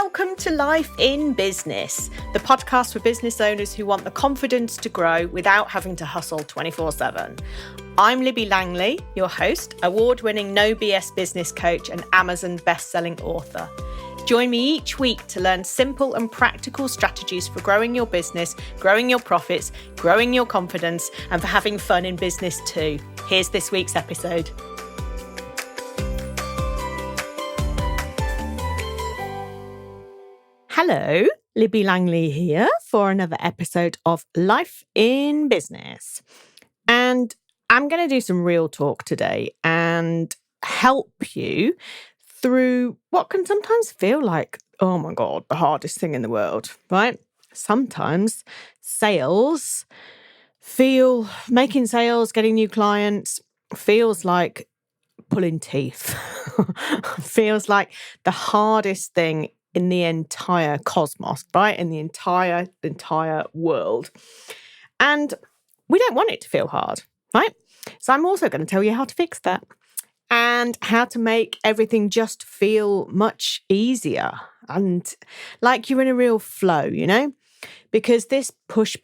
Welcome to Life in Business, the podcast for business owners who want the confidence to grow without having to hustle 24/7. I'm Libby Langley, your host, award-winning no BS business coach and Amazon best-selling author. Join me each week to learn simple and practical strategies for growing your business, growing your profits, growing your confidence, and for having fun in business too. Here's this week's episode. Hello, Libby Langley here for another episode of Life in Business. And I'm going to do some real talk today and help you through what can sometimes feel like, oh my God, the hardest thing in the world, right? Sometimes making sales, getting new clients feels like pulling teeth, feels like the hardest thing in the entire cosmos, right? In the entire world. And we don't want it to feel hard, right? So I'm also going to tell you how to fix that and how to make everything just feel much easier and like you're in a real flow, you know? Because this push,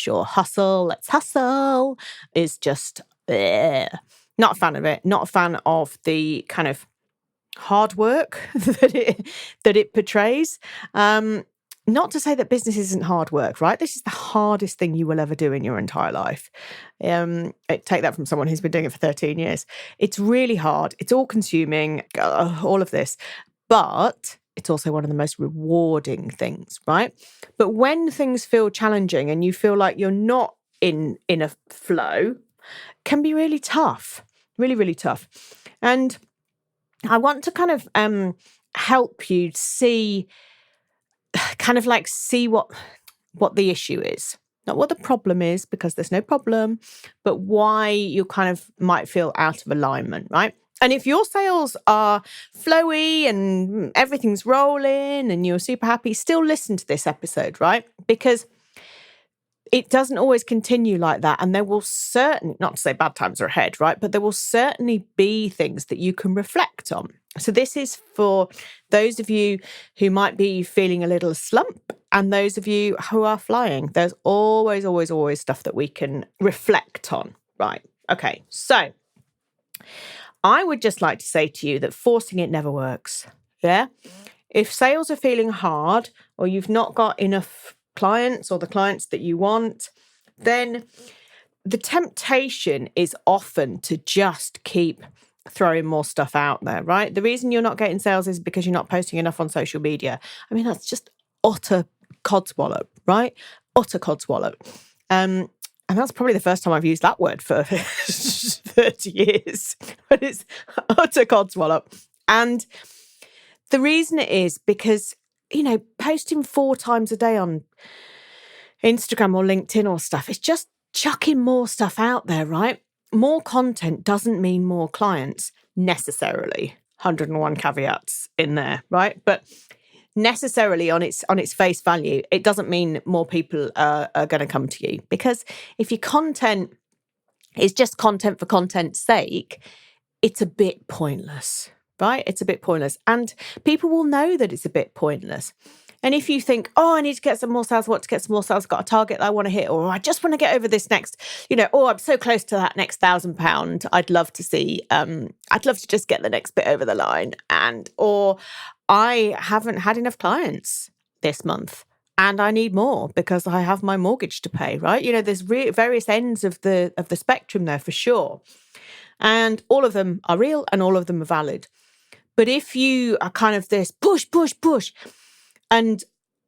or hustle, let's hustle, is just not a fan of it. Not a fan of the kind of hard work that it portrays. Not to say that business isn't hard work, right? This is the hardest thing you will ever do in your entire life. Take that from someone who's been doing it for 13 years. It's really hard. It's all consuming, all of this. But it's also one of the most rewarding things, right? But when things feel challenging and you feel like you're not in a flow, can be really tough, really, really tough. And I want to kind of help you see what the issue is. Not what the problem is, because there's no problem, but why you kind of might feel out of alignment, right? And if your sales are flowy and everything's rolling and you're super happy, still listen to this episode, right? Because it doesn't always continue like that. And there will certainly, not to say bad times are ahead, right? But there will certainly be things that you can reflect on. So this is for those of you who might be feeling a little slump and those of you who are flying. There's always stuff that we can reflect on, right? Okay, so I would just like to say to you that forcing it never works, yeah? If sales are feeling hard or you've not got enough clients or the clients that you want, then the temptation is often to just keep throwing more stuff out there, right? The reason you're not getting sales is because you're not posting enough on social media. I mean, that's just utter codswallop, right? Utter codswallop. And that's probably the first time I've used that word for 30 years, but it's utter codswallop. And the reason it is because, you know, posting 4 times a day on Instagram or LinkedIn or stuff, it's just chucking more stuff out there, right? More content doesn't mean more clients necessarily. 101 caveats in there, right? But necessarily on its face value, it doesn't mean more people are going to come to you. Because if your content is just content for content's sake, it's a bit pointless, right? It's a bit pointless. And people will know that it's a bit pointless. And if you think, oh, I need to get some more sales, I've got a target that I want to hit, or I just want to get over this next, I'm so close to that next £1,000. I'd love to see, I'd love to just get the next bit over the line. Or I haven't had enough clients this month and I need more because I have my mortgage to pay, right? There's various ends of the spectrum there for sure. And all of them are real and all of them are valid. But if you are kind of this push, and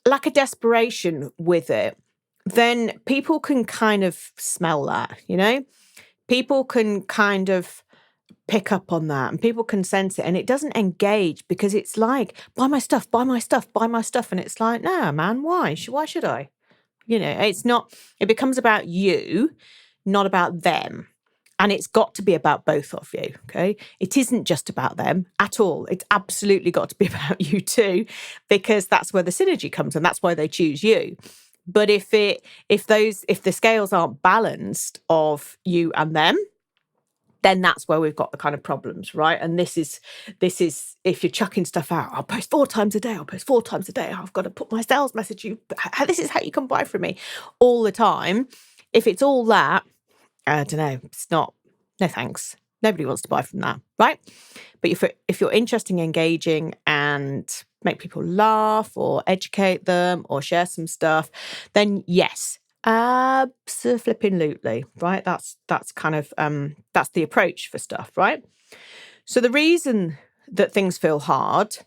like a desperation with it, then people can kind of smell that, People can kind of pick up on that and people can sense it and it doesn't engage because it's like, buy my stuff. And it's like, no, man, why? Why should I? It's not, it becomes about you, not about them. And it's got to be about both of you, okay? It isn't just about them at all. It's absolutely got to be about you too, because that's where the synergy comes and that's why they choose you. But if the scales aren't balanced of you and them, then that's where we've got the kind of problems, right? And this is if you're chucking stuff out, I'll post 4 times a day, I've got to put my sales message, this is how you can buy from me all the time. If it's all that, I don't know, it's not, no thanks. Nobody wants to buy from that, right? But if you're interested in engaging and make people laugh or educate them or share some stuff, then yes, absolutely, right? That's kind of that's the approach for stuff, right? So the reason that things feel hard,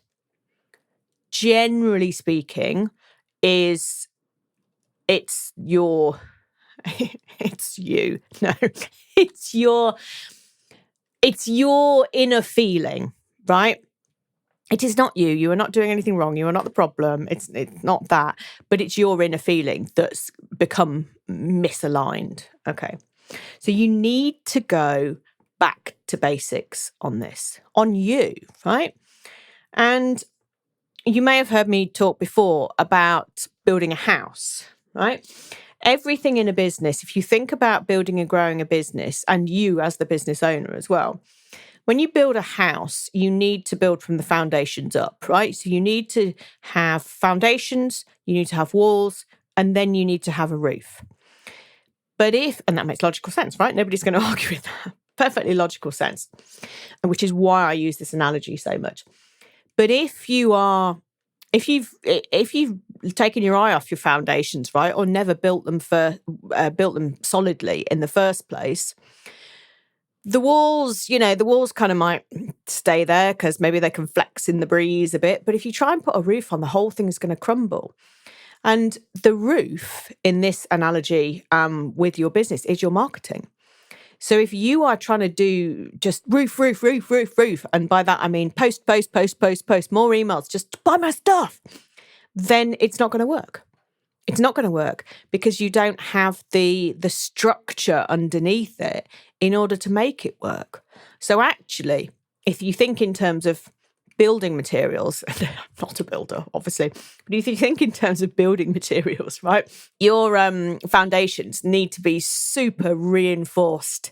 generally speaking, is it's you. No, it's your inner feeling, right? It is not you. You are not doing anything wrong. You are not the problem. It's not that, but it's your inner feeling that's become misaligned. Okay. So you need to go back to basics on this, on you, right? And you may have heard me talk before about building a house, right? Everything in a business, if you think about building and growing a business, and you as the business owner as well, when you build a house, you need to build from the foundations up, right? So you need to have foundations, you need to have walls, and then you need to have a roof. And that makes logical sense, right? Nobody's going to argue with that. Perfectly logical sense, which is why I use this analogy so much. But if you've taken your eye off your foundations, right, or never built them solidly in the first place, the walls kind of might stay there because maybe they can flex in the breeze a bit. But if you try and put a roof on, the whole thing is going to crumble. And the roof in this analogy with your business is your marketing. So if you are trying to do just roof, and by that I mean post, more emails, just buy my stuff, then it's not going to work. It's not going to work because you don't have the structure underneath it in order to make it work. So actually, if you think in terms of building materials, I'm not a builder, obviously, but if you think in terms of building materials, right, your foundations need to be super reinforced,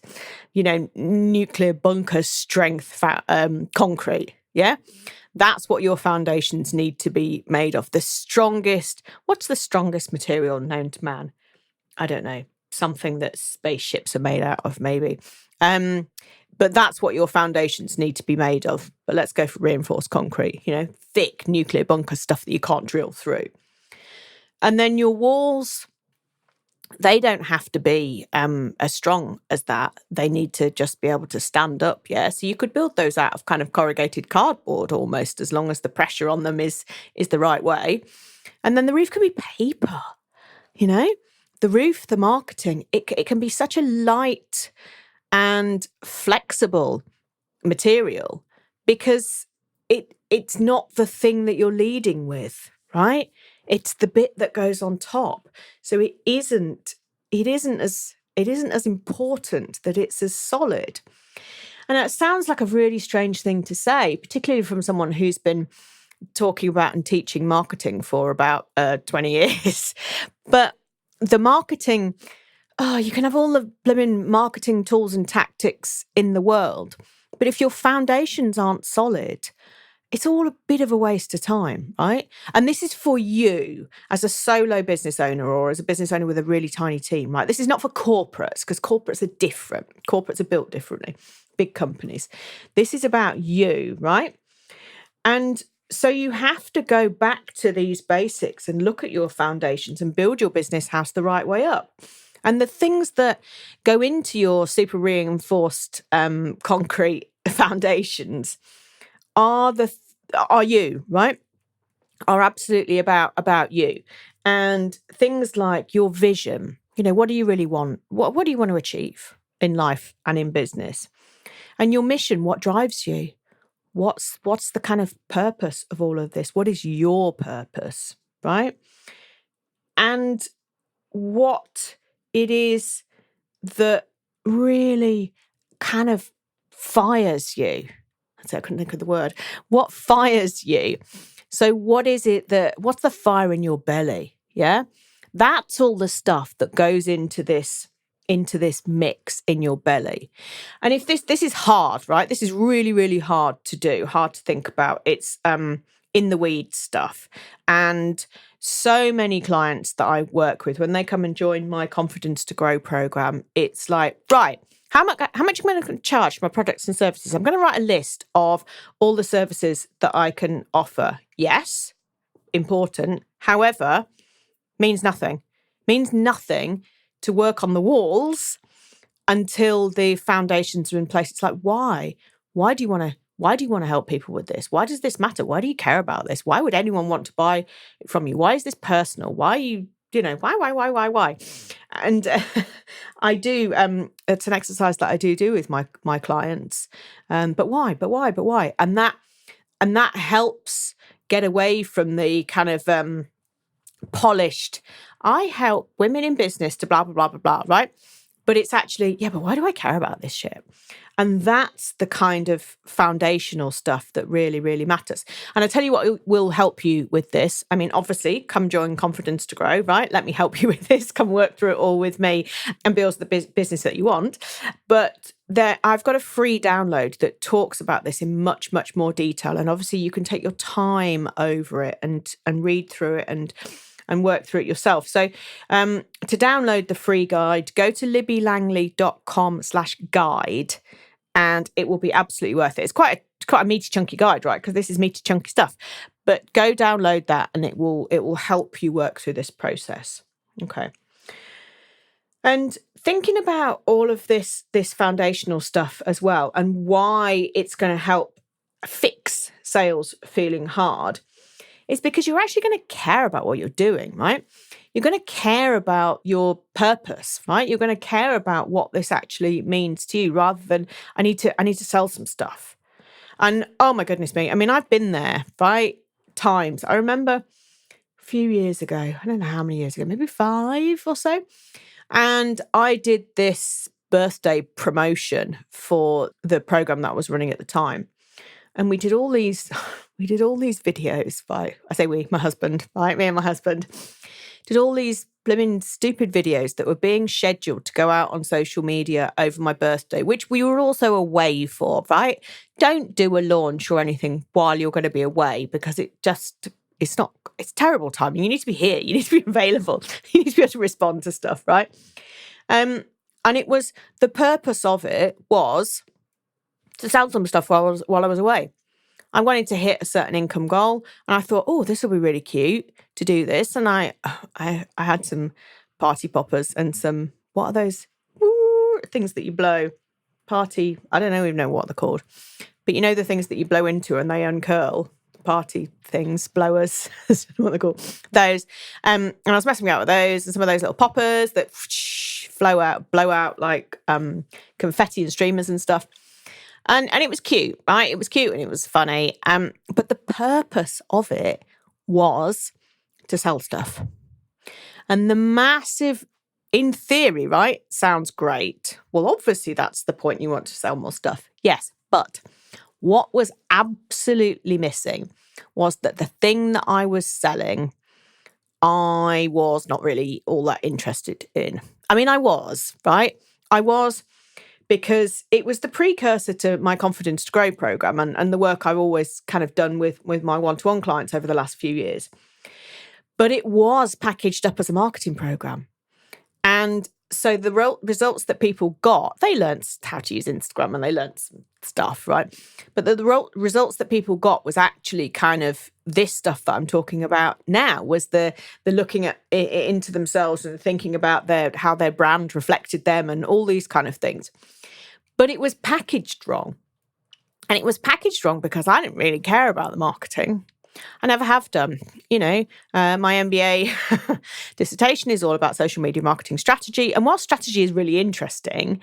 nuclear bunker strength concrete, yeah? That's what your foundations need to be made of. What's the strongest material known to man? I don't know. Something that spaceships are made out of, maybe. But that's what your foundations need to be made of. But let's go for reinforced concrete, thick nuclear bunker stuff that you can't drill through. And then your walls, they don't have to be as strong as that. They need to just be able to stand up, yeah? So you could build those out of kind of corrugated cardboard almost, as long as the pressure on them is the right way. And then the roof can be paper, The roof, the marketing, it can be such a light and flexible material because it's not the thing that you're leading with, right? It's the bit that goes on top. So it isn't as important that it's as solid. And that sounds like a really strange thing to say, particularly from someone who's been talking about and teaching marketing for about 20 years. But the marketing, you can have all the blooming marketing tools and tactics in the world. But if your foundations aren't solid, it's all a bit of a waste of time, right? And this is for you as a solo business owner or as a business owner with a really tiny team, right? This is not for corporates because corporates are different. Corporates are built differently, big companies. This is about you, right? And so you have to go back to these basics and look at your foundations and build your business house the right way up. And the things that go into your super reinforced concrete foundations are you, right? Are absolutely about you. And things like your vision, what do you really want? What do you want to achieve in life and in business? And your mission, what drives you? What's the kind of purpose of all of this? What is your purpose, right? And what it is that really kind of fires you. I couldn't think of the word. What fires you? So what's the fire in your belly? Yeah. That's all the stuff that goes into this into this mix in your belly. And if this is hard, right? This is really, really hard to do, hard to think about. It's in the weeds stuff. And so many clients that I work with, when they come and join my Confidence to Grow program, it's like, right, how much am I going to charge for my products and services? I'm going to write a list of all the services that I can offer. Yes, important. However, means nothing. Means nothing to work on the walls until the foundations are in place. It's like, why? Why do you want to help people with this? Why does this matter? Why do you care about this? Why would anyone want to buy it from you? Why is this personal? Why are you, why? And I do, it's an exercise that I do with my clients. But why? And that helps get away from the kind of polished, I help women in business to blah, blah, blah, blah, blah, right? But it's actually, but why do I care about this shit? And that's the kind of foundational stuff that really, really matters. And I tell you what will help you with this. I mean, obviously, come join Confidence to Grow, right? Let me help you with this. Come work through it all with me and build the business that you want. But I've got a free download that talks about this in much, much more detail. And obviously, you can take your time over it and read through it and work through it yourself. So to download the free guide, go to libbylangley.com/guide. And it will be absolutely worth it. It's quite a meaty, chunky guide, right? Because this is meaty, chunky stuff. But go download that, and it will help you work through this process. Okay. And thinking about all of this foundational stuff as well, and why it's going to help fix sales feeling hard, is because you're actually going to care about what you're doing, right? You're going to care about your purpose, right? You're going to care about what this actually means to you, rather than I need to sell some stuff. And oh my goodness me, I mean, I've been there, right? Times. I remember a few years ago, I don't know how many years ago, maybe 5 or so, and I did this birthday promotion for the program that I was running at the time. And we did all these videos my husband, right? Me and my husband did all these blimmin' stupid videos that were being scheduled to go out on social media over my birthday, which we were also away for, right? Don't do a launch or anything while you're going to be away, because it's terrible timing. You need to be here. You need to be available. You need to be able to respond to stuff, right? And it was, the purpose of it was to sell some stuff while I was away. I wanted to hit a certain income goal, and I thought, oh, this will be really cute to do this. And I had some party poppers and some, what are those things that you blow? I don't even know what they're called. But you know the things that you blow into and they uncurl? Party things, blowers, that's what they're called. Those. And I was messing around with those, and some of those little poppers that blow out like confetti and streamers and stuff. And it was cute, right? It was cute and it was funny. But the purpose of it was to sell stuff. And the massive, in theory, right, sounds great. Well, obviously that's the point. You want to sell more stuff. Yes, but what was absolutely missing was that the thing that I was selling, I was not really all that interested in. I mean, I was, right? I was, because it was the precursor to my Confidence to Grow program and the work I've always kind of done with my one-to-one clients over the last few years. But it was packaged up as a marketing program. And so the results that people got, they learned how to use Instagram and they learned some stuff, right? But the results that people got was actually kind of this stuff that I'm talking about now, was the looking at into themselves and thinking about how their brand reflected them and all these kind of things. But it was packaged wrong. And it was packaged wrong because I didn't really care about the marketing. I never have done. My MBA dissertation is all about social media marketing strategy. And while strategy is really interesting,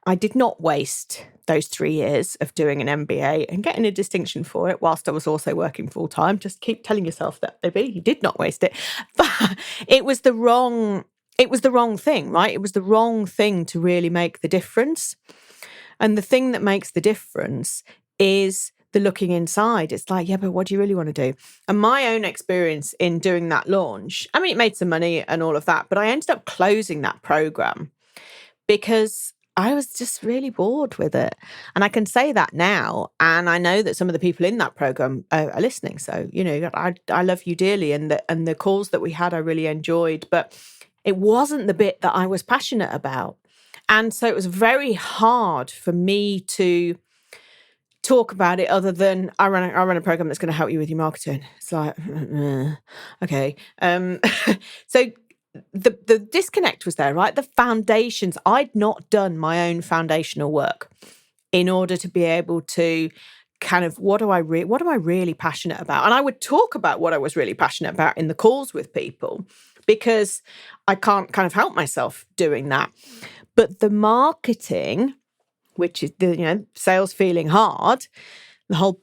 I did not waste those 3 years of doing an MBA and getting a distinction for it whilst I was also working full time. Just keep telling yourself that, Libby, you did not waste it. But it was the wrong thing, right? It was the wrong thing to really make the difference. And the thing that makes the difference is the looking inside. It's like, yeah, but what do you really want to do? And my own experience in doing that launch, I mean, it made some money and all of that, but I ended up closing that program because I was just really bored with it. And I can say that now. And I know that some of the people in that program are listening. So, I love you dearly. And the calls that we had, I really enjoyed. But it wasn't the bit that I was passionate about. And so it was very hard for me to talk about it other than I run a program that's going to help you with your marketing. It's like, okay. So the disconnect was there, right? The foundations. I'd not done my own foundational work in order to be able to kind of, what am I really passionate about? And I would talk about what I was really passionate about in the calls with people, because I can't kind of help myself doing that. But the marketing, which is the sales feeling hard, the whole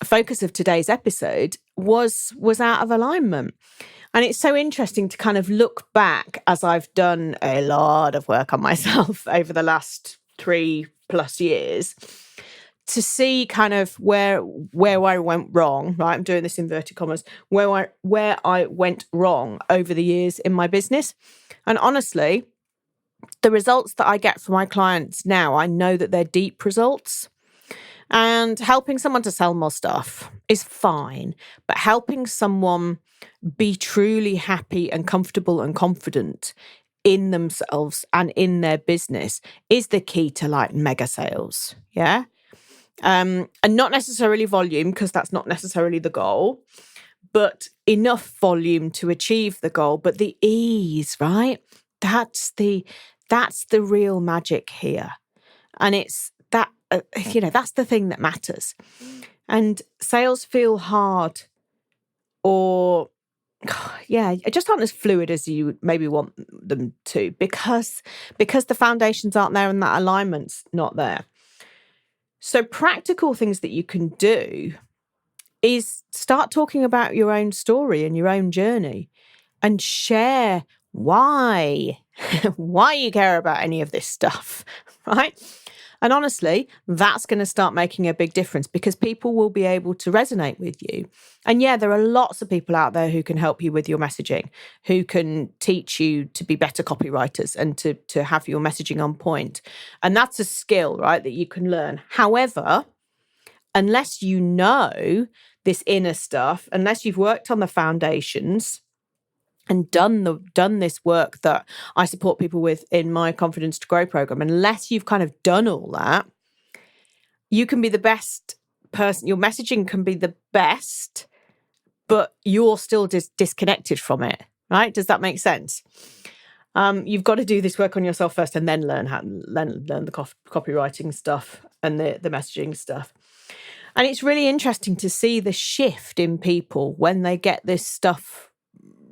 focus of today's episode was out of alignment. And it's so interesting to kind of look back, as I've done a lot of work on myself over the last 3+ years, to see kind of where I went wrong, right? I'm doing this inverted commas, where I went wrong over the years in my business. And honestly, the results that I get from my clients now, I know that they're deep results. And helping someone to sell more stuff is fine, but helping someone be truly happy and comfortable and confident in themselves and in their business is the key to like mega sales. Yeah. And not necessarily volume, because that's not necessarily the goal, but enough volume to achieve the goal. But the ease, right? That's the real magic here. And it's that, that's the thing that matters. And sales feel hard, or just aren't as fluid as you maybe want them to, because the foundations aren't there and that alignment's not there. So practical things that you can do is start talking about your own story and your own journey, and share why you care about any of this stuff, right? And honestly, that's going to start making a big difference, because people will be able to resonate with you. And yeah, there are lots of people out there who can help you with your messaging, who can teach you to be better copywriters and to have your messaging on point. And that's a skill, right, that you can learn. However, unless you know this inner stuff, unless you've worked on the foundations and done this work that I support people with in my Confidence to Grow program, unless you've kind of done all that, you can be the best person. Your messaging can be the best, but you're still disconnected from it, right? Does that make sense? You've got to do this work on yourself first, and then learn the copywriting stuff and the messaging stuff. And it's really interesting to see the shift in people when they get this stuff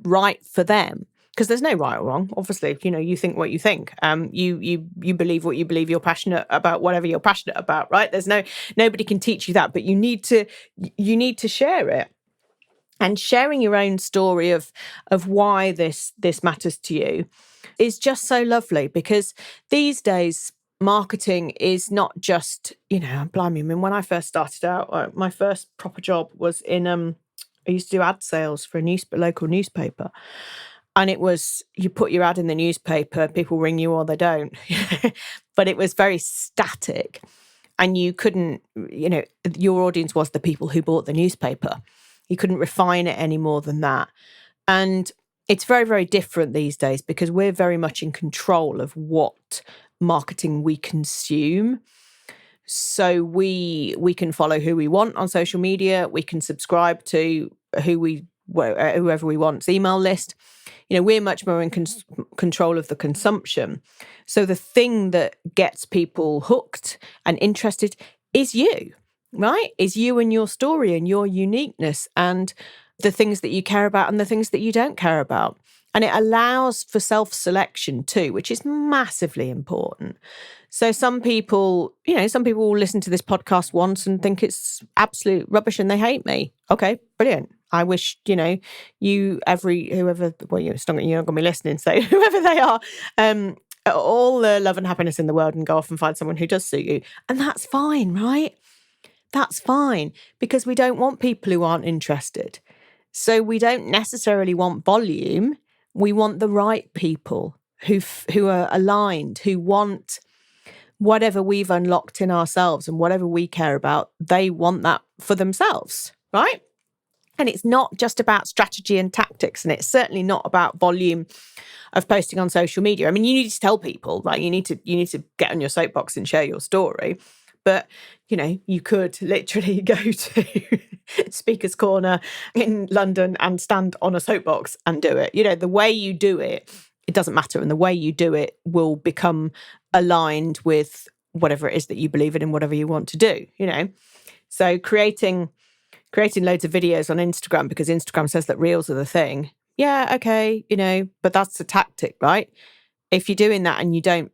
right for them, because there's no right or wrong. Obviously, you think what you think. You believe what you believe. You're passionate about whatever you're passionate about, right? There's nobody can teach you that, but you need to share it. And sharing your own story of why this matters to you is just so lovely, because these days marketing is not just, blimey. I mean, when I first started out, my first proper job was in I used to do ad sales for a local newspaper. And it was, you put your ad in the newspaper, people ring you or they don't. But it was very static. And you couldn't, your audience was the people who bought the newspaper. You couldn't refine it any more than that. And it's very, very different these days, because we're very much in control of what marketing we consume. So we can follow who we want on social media. We can subscribe to whoever we want's email list. We're much more in control of the consumption. So the thing that gets people hooked and interested is you, right? Is you and your story and your uniqueness and the things that you care about and the things that you don't care about. And it allows for self-selection too, which is massively important. So some people will listen to this podcast once and think it's absolute rubbish and they hate me. Okay, brilliant. I wish, you're not going to be listening. So whoever they are, all the love and happiness in the world, and go off and find someone who does suit you. And that's fine, right? That's fine, because we don't want people who aren't interested. So we don't necessarily want volume. We want the right people who are aligned, who want whatever we've unlocked in ourselves and whatever we care about, they want that for themselves, right? And it's not just about strategy and tactics, and it's certainly not about volume of posting on social media. I mean, you need to tell people, like you need to get on your soapbox and share your story. But, you could literally go to Speaker's Corner in London and stand on a soapbox and do it. The way you do it, it doesn't matter. And the way you do it will become aligned with whatever it is that you believe in and whatever you want to do, So creating loads of videos on Instagram because Instagram says that reels are the thing. Yeah, okay, but that's a tactic, right? If you're doing that and you don't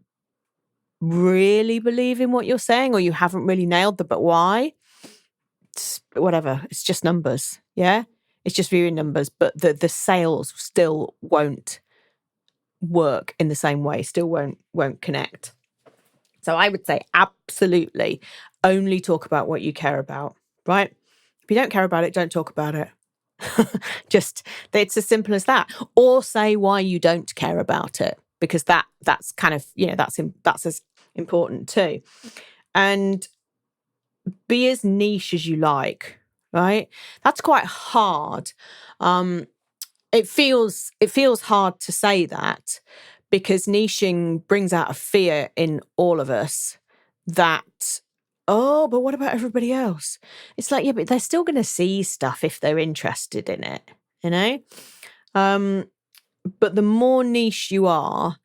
really believe in what you're saying, or you haven't really nailed the but why, whatever, it's just numbers. Yeah, it's just viewing numbers, but the sales still won't work in the same way, still won't connect. So I would say absolutely only talk about what you care about, right? If you don't care about it, don't talk about it. Just, it's as simple as that. Or say why you don't care about it, because that's kind of, that's as important too. And be as niche as you like, right? That's quite hard. It feels hard to say that, because niching brings out a fear in all of us that, oh, but what about everybody else? It's like, yeah, but they're still going to see stuff if they're interested in it, But the more niche you are,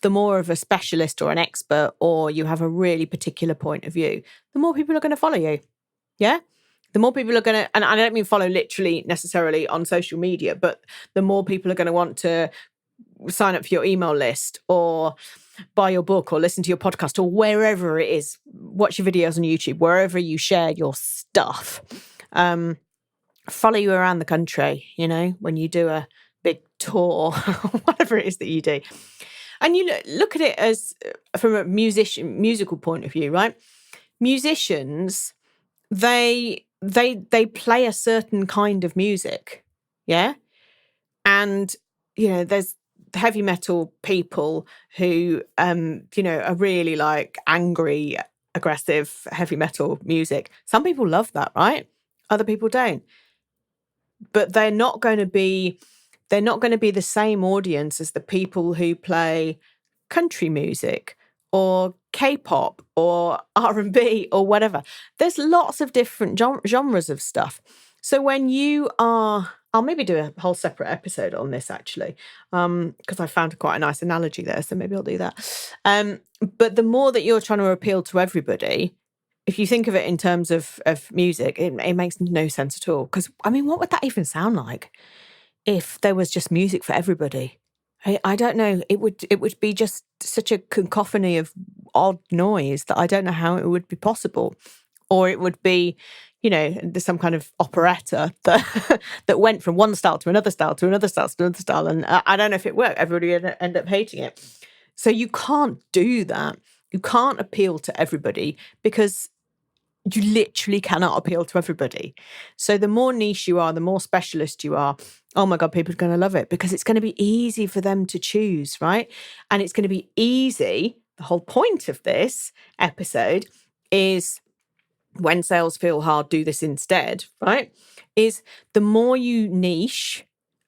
the more of a specialist or an expert, or you have a really particular point of view, the more people are going to follow you. Yeah? The more people are going to, and I don't mean follow literally necessarily on social media, but the more people are going to want to sign up for your email list or buy your book or listen to your podcast or wherever it is, watch your videos on YouTube, wherever you share your stuff, follow you around the country, when you do a big tour, whatever it is that you do. And you look at it as from a musical point of view, right? Musicians, they play a certain kind of music, yeah? And, there's heavy metal people who, are really like angry, aggressive, heavy metal music. Some people love that, right? Other people don't. But they're not going to be the same audience as the people who play country music or K-pop or R&B or whatever. There's lots of different genres of stuff. So when you are, I'll maybe do a whole separate episode on this actually, because I found quite a nice analogy there. So maybe I'll do that. But the more that you're trying to appeal to everybody, if you think of it in terms of music, it makes no sense at all. Because, I mean, what would that even sound like if there was just music for everybody? I don't know. It would be just such a cacophony of odd noise that I don't know how it would be possible. Or it would be, there's some kind of operetta that that went from one style to another style to another style to another style. And I don't know if it worked. Everybody would end up hating it. So you can't do that. You can't appeal to everybody because you literally cannot appeal to everybody. So the more niche you are, the more specialist you are, oh my God, people are going to love it because it's going to be easy for them to choose, right? And it's going to be easy. The whole point of this episode is when sales feel hard, do this instead, right? Is the more you niche,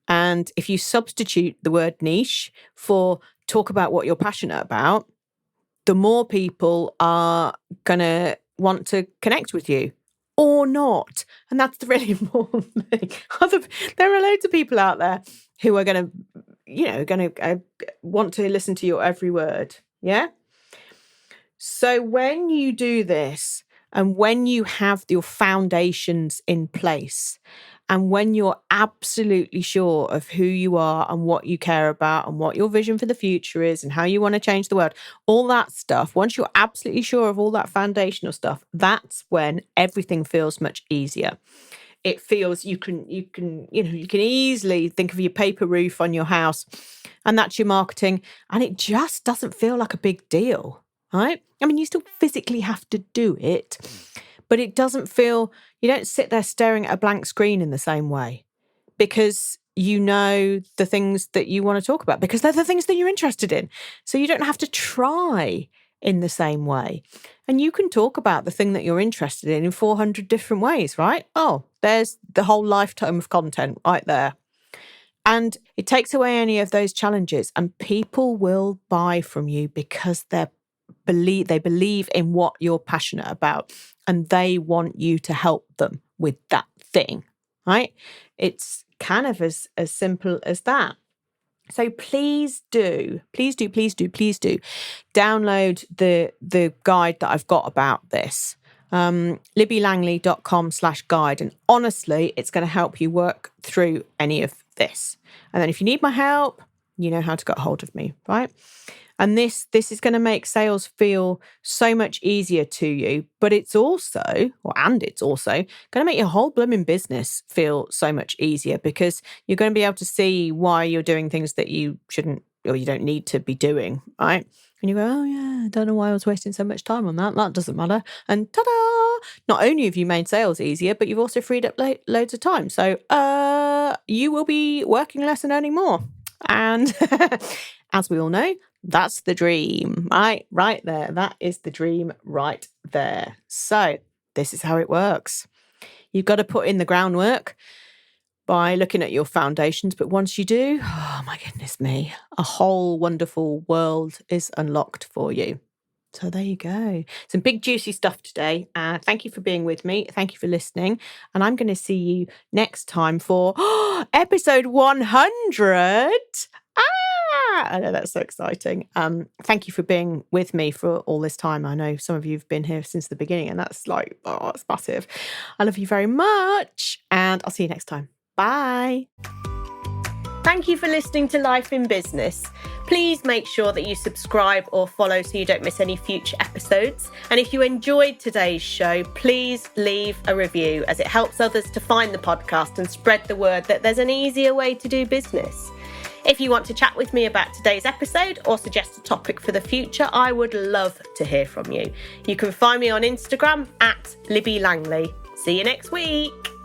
and if you substitute the word niche for talk about what you're passionate about, the more people are going to want to connect with you or not. And that's the really important thing. There are loads of people out there who are going to, want to listen to your every word. Yeah. So when you do this and when you have your foundations in place, and when you're absolutely sure of who you are and what you care about and what your vision for the future is and how you want to change the world, all that stuff, once you're absolutely sure of all that foundational stuff, that's when everything feels much easier. It feels you can easily think of your paper roof on your house and that's your marketing, and it just doesn't feel like a big deal, right? I mean, you still physically have to do it, but it doesn't feel, you don't sit there staring at a blank screen in the same way because you know the things that you want to talk about because they're the things that you're interested in. So you don't have to try in the same way. And you can talk about the thing that you're interested in 400 different ways, right? Oh, there's the whole lifetime of content right there. And it takes away any of those challenges, and people will buy from you because they believe in what you're passionate about, and they want you to help them with that thing, right? It's kind of as simple as that. So please do download the guide that I've got about this. LibbyLangley.com/guide. And honestly, it's going to help you work through any of this. And then if you need my help, you know how to get hold of me, right? And this is going to make sales feel so much easier to you, but it's also going to make your whole blooming business feel so much easier because you're going to be able to see why you're doing things that you shouldn't or you don't need to be doing, right? And you go, oh yeah, I don't know why I was wasting so much time on that. That doesn't matter. And ta-da! Not only have you made sales easier, but you've also freed up loads of time. So you will be working less and earning more. And as we all know, that's the dream, right there. That is the dream right there. So this is how it works. You've got to put in the groundwork by looking at your foundations. But once you do, oh my goodness me, a whole wonderful world is unlocked for you. So there you go. Some big juicy stuff today. Thank you for being with me. Thank you for listening. And I'm going to see you next time for episode 100. I know, that's so exciting. Thank you for being with me for all this time. I know some of you have been here since the beginning, and that's like, oh, it's massive. I love you very much, and I'll see you next time. Bye. Thank you for listening to Life in Business. Please make sure that you subscribe or follow so you don't miss any future episodes. And if you enjoyed today's show, please leave a review as it helps others to find the podcast and spread the word that there's an easier way to do business. If you want to chat with me about today's episode or suggest a topic for the future, I would love to hear from you. You can find me on Instagram @Libby Langley. See you next week.